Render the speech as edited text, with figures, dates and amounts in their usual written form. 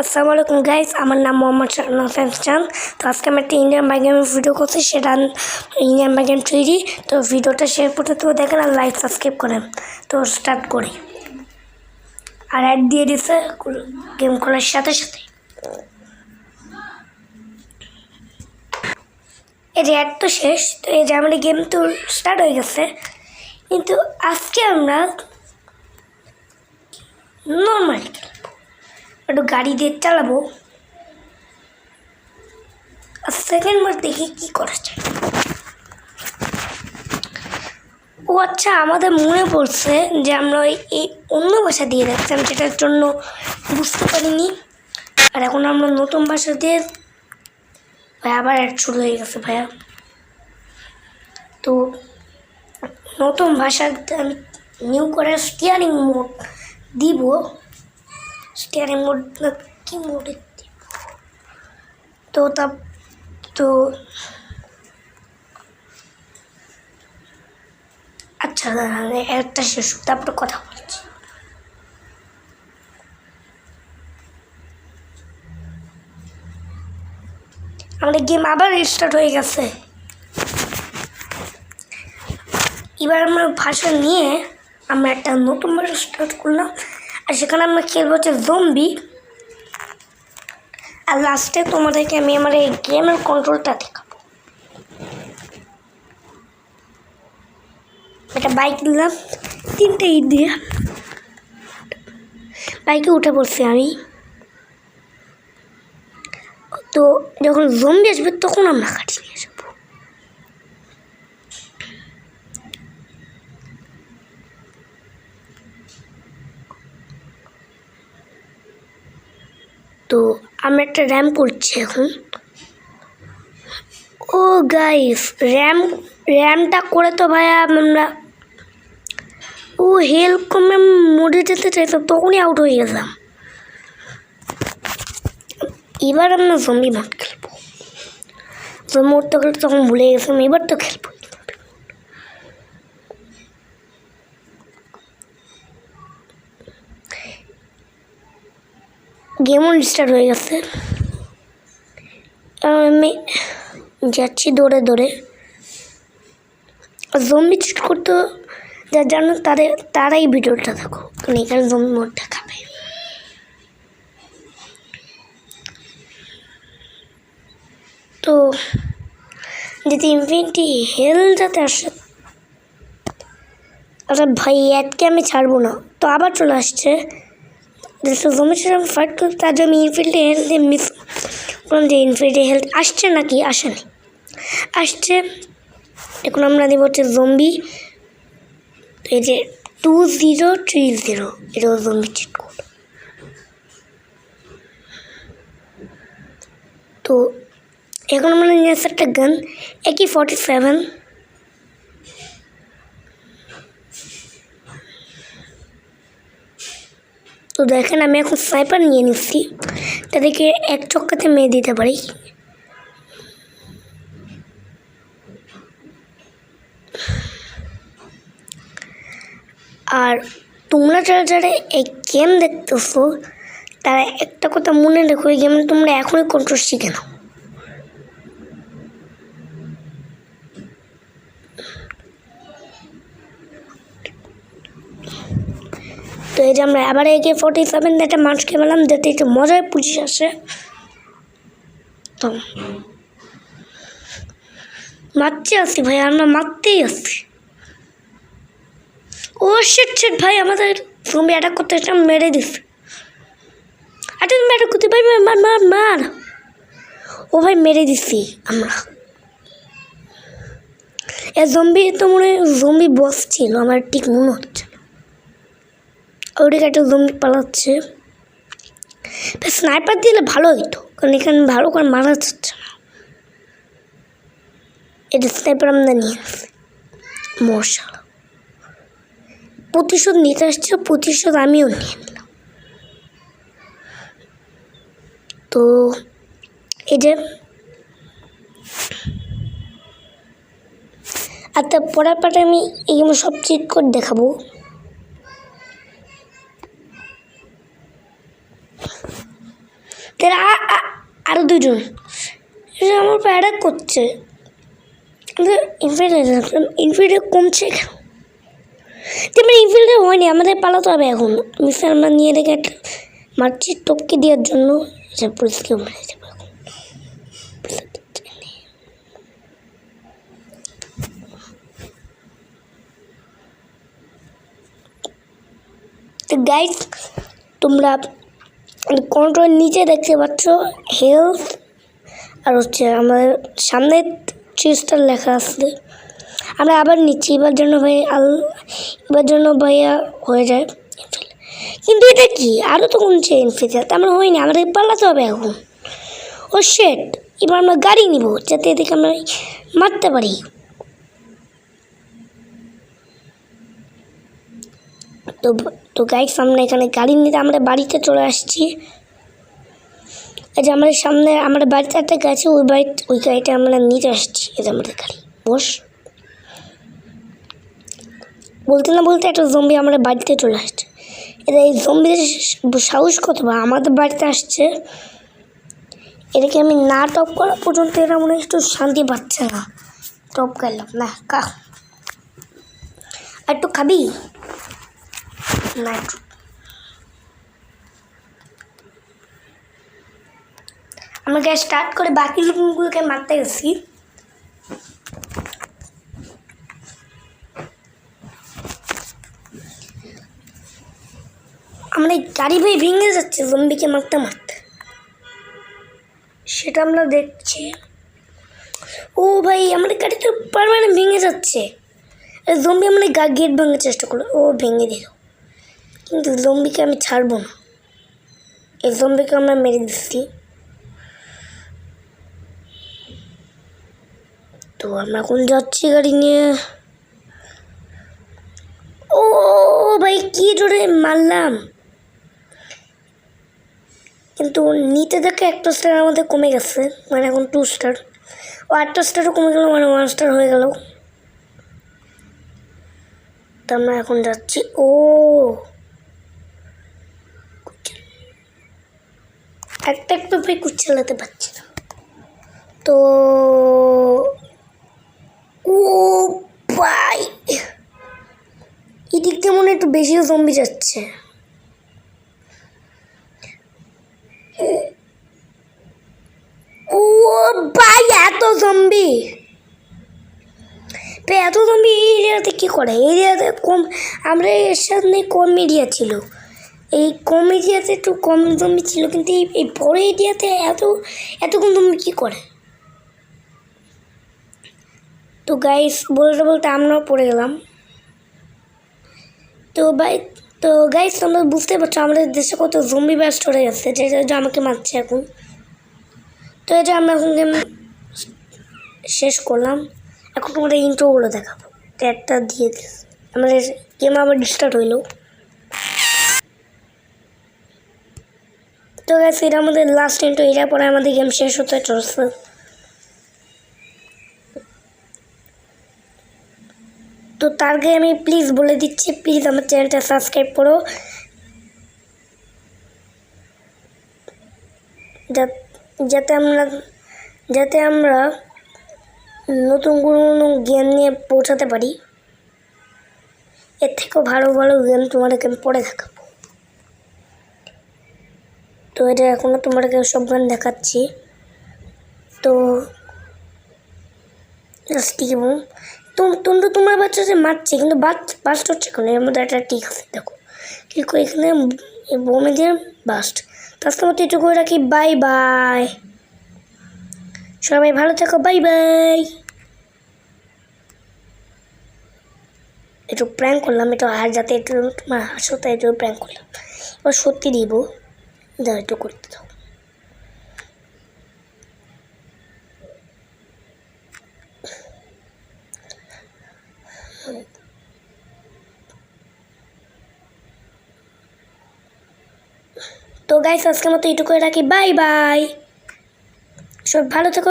আসসালামু আলাইকুম গাইস, আমার নাম মোহাম্মদ শাহনাজ চান। তো আজকে আমি একটা ইন্ডিয়ান বাইক গেমের ভিডিও করছি, সেটা ইন্ডিয়ান বাইক গেম তৈরি। তো ভিডিওটা শেয়ার করতে তো দেখেন আর লাইক সাবস্ক্রাইব করেন। তো স্টার্ট করি। আর অ্যাড দিয়ে দিচ্ছে গেম খোলার সাথে সাথে। এই যে অ্যাড তো শেষ, তো এই যে আমাদের গেম তো স্টার্ট হয়ে গেছে। কিন্তু আজকে আমরা নর্মালি একটু গাড়ি দিয়ে চালাবো। সেকেন্ড বার দেখি কী করা যায়। ও আচ্ছা, আমাদের মনে পড়ছে যে আমরা এই অন্য ভাষা দিয়ে রাখতাম, যেটার জন্য বুঝতে পারিনি। আর এখন আমরা নতুন ভাষা দিয়ে ভাই আবার অ্যাড শুরু হয়ে গেছে ভাইয়া। তো নতুন ভাষা আমি নিউ করে স্টিয়ারিং মোড দিব। স্টিয়ারিং মোড কি মোডে দিব? তো আচ্ছা, একটা শেষ তারপরে কথা বলছি। আমাদের গেম আবার রিস্টার্ট হয়ে গেছে। এবার আমরা ভাষা নিয়ে আমরা একটা নতুন ভাষা স্টার্ট করলাম, আর সেখানে আমরা খেলবো হচ্ছে জম্বি। আর লাস্টে তোমাদেরকে আমি আমার এই গেমের কন্ট্রোলটা দেখাবো। একটা বাইক নিলাম, 3টে ইট দিয়ে বাইকে উঠে পড়ছি আমি। তো যখন জম্বি আসবে তখন আমরা কাটি নিয়ে যাবো। তো আমরা একটা র্যাম করছি এখন। ও গাইস, র্যামটা করে তো ভাইয়া আমরা হেল্প কমে মোডে যেতে চাইতাম, তখনই আউট হয়ে গেলাম। এবার আমরা জম্বি মোড খেলবো। জম্বি মোড তো খেলতে তখন ভুলে গেছিলাম, এবার তো খেলবো। গেমও রিস্টার্ট হয়ে গেছে। আমি যাচ্ছি দৌড়ে দৌড়ে। জম্বি চিট করতে যা জানো তারাই ভিডিওটা দেখো, কারণ এখানে জম্বি মোড দেখাবে। তো যদি ইনফিনিটি হেল যাতে আসে, আচ্ছা ভাই অ্যাডকে আমি ছাড়বো না। তো আবার চলে আসছে জম্বির সাথে আমি ফাইট করতে, তার জন্য ইনফিনিটি হেলথ মিস করলাম। যে ইনফিনিটি হেলথ আসছে নাকি আসেনি, আসছে। এখন আমরা দেবো হচ্ছে জম্বি। তো এই যে 2030 এটাও জম্বি চিট কোড। তো এখন আমরা নিয়ে আসছি একটা গান AK-47। তো দেখেন আমি এখন স্নাইপার নিয়ে নিচ্ছি, তাদেরকে এক চক্কাতে মেরে দিতে পারি। আর তোমরা যারা যারা এই গেম দেখতেছো তারা একটা কথা মনে রেখো, এই গেমে তোমরা এখনই কন্ট্রোল শিখে নাও। তো এই যে আমরা আবার AK-47 একটা মানুষকে পেলাম, যাতে একটু মজার পুলিশ আসে। তো মারতে আসছি ভাই, আমরা মারতেই আসছি। ও শিট ভাই, আমাদের জম্বি অ্যাটাক করতে এসে মেরে দিচ্ছে। আচ্ছা তুমি অ্যাটাক করতে ভাই, মার। ও ভাই মেরে দিচ্ছি আমরা। এ জম্বি তো মনে হয় জম্বি বস ছিল, আমার ঠিক মনে হচ্ছে। ওদিকে একটা জম্বি পালাচ্ছে। স্নাইপার দিলে ভালো হইতো, কারণ এখানে ভালো করে মারা যাচ্ছে না। এটা স্নাইপার আমরা নিয়ে আসছি। মশাল প্রতিশোধ নিতে আসছে, প্রতিশোধ আমিও নিয়ে নিলাম। তো এই যে আর তার পরের পাটে আমি এইগুলো সব চিট করে দেখাবো। তাহলে আরও দুজন আমার উপর অ্যাটাক করছে। ইনফিল্ডার কমছে কেন? তেমন ইনফিল্ডার হয়নি, আমাদের পালাতে হবে এখন। মিসাইল আমরা নিয়ে রেখে একটা মারছি টপকে দেওয়ার জন্য, পুলিশকেও মেরে যাবো এখন। তো গাইস তোমরা কন্ট্রোল নিচে দেখতে পাচ্ছ হেলথ, আর হচ্ছে আমাদের সামনে 3 স্টার লেখা আসছে। আমরা আবার নিচ্ছি এবার জন্য ভাইয়া হয়ে যায়। কিন্তু এটা কি আরও তো কমছে ইনফিনিটি, তেমন হয়নি, আমাদের পালাতে হবে এখন। ও শেট, এবার আমরা গাড়ি নিব যাতে এদিকে আমরা মারতে পারি। তো গাইস আমরা এখানে গাড়ি নিতে আমরা বাড়িতে চলে আসছি। এই যে আমাদের সামনে আমাদের বাড়িতে একটা গাছে, ওই গাড়িটা আমরা নিতে আসছি। এই যে আমাদের গাড়ি, বস। বলতে না বলতে একটা জম্বি আমাদের বাড়িতে চলে আসছে। এই জম্বির সাহস কত বা আমাদের বাড়িতে আসছে। এটাকে আমি না টপ করা পর্যন্ত এরা মনে হয় একটু শান্তি পাচ্ছে না। টপ করলাম না, একটু খাবি না? একটু আমাকে স্টার্ট করে বাকি লোকগুলোকে মারতে গেছি। আমরা গাড়ি ভাই ভেঙে যাচ্ছে জম্বিকে মারতে মারতে, সেটা আমরা দেখছি। ও ভাই আমাদের গাড়ি তো পারমানেন্ট ভেঙে যাচ্ছে। জম্বি আমরা গেট ভাঙার চেষ্টা করলো, ও ভেঙে দিল। কিন্তু জম্বিকে আমি ছাড়বো না, এই জম্বিকে আমরা মেরে দিচ্ছি। তো আমরা এখন যাচ্ছি গাড়ি নিয়ে। ও ভাই কি জোরে মারলাম, কিন্তু নিতে দেখে 1 স্টার আমাদের কমে গেছে, মানে এখন 2 স্টার। ও 8 স্টারও কমে গেল, মানে 1 স্টার হয়ে গেল। তো আমরা এখন যাচ্ছি। ও একটা ভাই কুচ চালাতে পারছি না। তো ও ভাই এদিক দিয়ে মনে একটু বেশিও জম্বি যাচ্ছে। ও ভাই এত জম্বি, এত জম্বি এই এরিয়াতে কী করে? এই এরিয়াতে কম, আমরা এর সামনে কম এরিয়া ছিল, এই কম এরিয়াতে একটু কম জম্বি ছিল, কিন্তু এই বড় এরিয়াতে এত কম জম্বি কী করে? তো গাইস বলতে বলতে আমরাও পড়ে গেলাম। তো গাইস তোমরা বুঝতে পারছো আমাদের দেশে কত জম্বি ব্যাস্ট হয়ে গেছে, যেটা আমাকে মারছে এখন। তো এটা আমরা এখন গেম শেষ করলাম। এখন তোমাদের ইন্ট্রোগুলো দেখাবো, একটা দিয়ে আমাদের গেম আবার স্টার্ট হইল। তো গাইস এটা আমাদের লাস্ট ইন্ট্রো, এটার পরে আমাদের গেম শেষ হতে চলছে। তো তার আগে আমি প্লিজ বলে দিচ্ছি, প্লিজ আমার চ্যানেলটা সাবস্ক্রাইব করো, যাতে আমরা নতুন কোনো গেম নিয়ে পৌঁছাতে পারি। এর থেকেও ভালো ভালো গেম তোমাদেরকে আমি পরে দেখাবো। তো এটা এখনও তোমাদেরকে সব গান দেখাচ্ছি। তো তোমরা বাচ্চা যে মারছে, কিন্তু বাস্ট হচ্ছে কেন? এর মধ্যে একটা টিক আছে, দেখো ক্লিক করে এখানে বোমে দিয়ে বাস্ট। তো আজকের মতো একটু করে রাখি, বাই বাই, সবাই ভালো থাকো, বাই বাই। একটু প্র্যাঙ্ক করলাম, এটা আর যাতে একটু তোমার হাসো তাই একটু প্র্যাঙ্ক করলাম। এবার সত্যি দিব, যা একটু করতে দাও। তো গাইস আজকের মতো এটুকু রাখি, বাই বাই, সব ভালো থেকো।